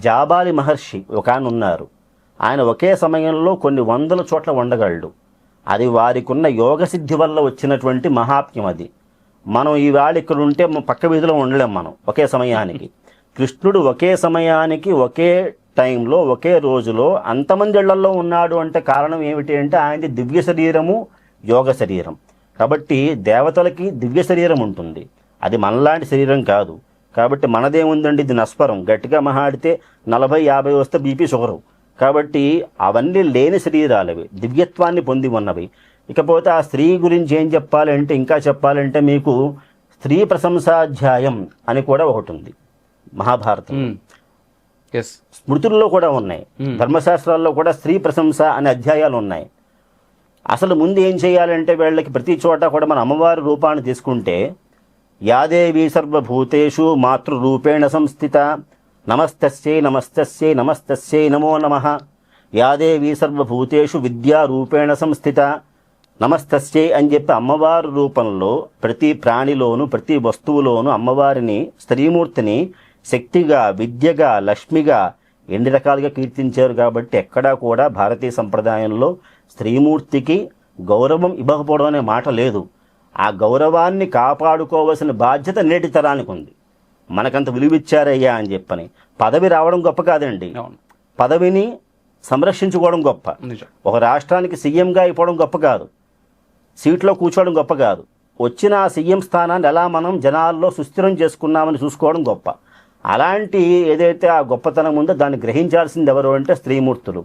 జాబాలి మహర్షి ఒక ఆయన ఉన్నారు. ఆయన ఒకే సమయంలో కొన్ని వందల చోట్ల ఉండగలడు. అది వారికి ఉన్న యోగ సిద్ధి వల్ల వచ్చినటువంటి మహాత్మ్యం అది. మనం ఈవేళ ఇక్కడ ఉంటే పక్క వీధిలో ఉండలేం మనం ఒకే సమయానికి. కృష్ణుడు ఒకే సమయానికి ఒకే టైంలో ఒకే రోజులో అంతమంది ఇళ్లలో ఉన్నాడు అంటే కారణం ఏమిటి అంటే ఆయనది దివ్య శరీరము, యోగ శరీరం. కాబట్టి దేవతలకి దివ్య శరీరం ఉంటుంది, అది మనలాంటి శరీరం కాదు. కాబట్టి మనదేముందండి, ఇది నస్పరం, గట్టిగా మహాడితే 40-50 వస్తే బీపీ షుగరు. కాబట్టి అవన్నీ లేని శరీరాలవి, దివ్యత్వాన్ని పొంది ఉన్నవి. ఇకపోతే ఆ స్త్రీ గురించి ఏం చెప్పాలంటే, ఇంకా చెప్పాలంటే మీకు స్త్రీ ప్రశంసాధ్యాయం అని కూడా ఒకటి ఉంది మహాభారతం. స్మృతుల్లో కూడా ఉన్నాయి, ధర్మశాస్త్రాల్లో కూడా స్త్రీ ప్రశంస అనే అధ్యాయాలు ఉన్నాయి. అసలు ముందు ఏం చేయాలంటే వీళ్ళకి ప్రతి చోట కూడా మన అమ్మవారి రూపాన్ని తీసుకుంటే, యాదేవి సర్వభూతేషు మాతృరూపేణ సంస్థిత నమస్తస్యై నమస్తస్యై నమస్తస్యై నమో నమః. యాదేవి సర్వభూతేషు విద్యారూపేణ సంస్థిత నమస్తస్యై అని చెప్పి అమ్మవారి రూపంలో ప్రతి ప్రాణిలోను ప్రతి వస్తువులోను అమ్మవారిని, స్త్రీమూర్తిని శక్తిగా, విద్యగా, లక్ష్మిగా ఎన్ని రకాలుగా కీర్తించారు. కాబట్టి ఎక్కడా కూడా భారతీయ సంప్రదాయంలో స్త్రీమూర్తికి గౌరవం ఇవ్వకపోవడం అనే మాట లేదు. ఆ గౌరవాన్ని కాపాడుకోవాల్సిన బాధ్యత నేటి తరానికి ఉంది. మనకంత విలువిచ్చారయ్యా అని చెప్పని. పదవి రావడం గొప్ప కాదండి, పదవిని సంరక్షించుకోవడం గొప్ప. ఒక రాష్ట్రానికి సీఎంగా అయిపోవడం గొప్ప కాదు, సీట్లో కూర్చోవడం గొప్ప కాదు. వచ్చిన ఆ సీఎం స్థానాన్ని ఎలా మనం జనాల్లో సుస్థిరం చేసుకున్నామని చూసుకోవడం గొప్ప. అలాంటి ఏదైతే ఆ గొప్పతనం ఉందో దాన్ని గ్రహించాల్సింది ఎవరు అంటే స్త్రీమూర్తులు.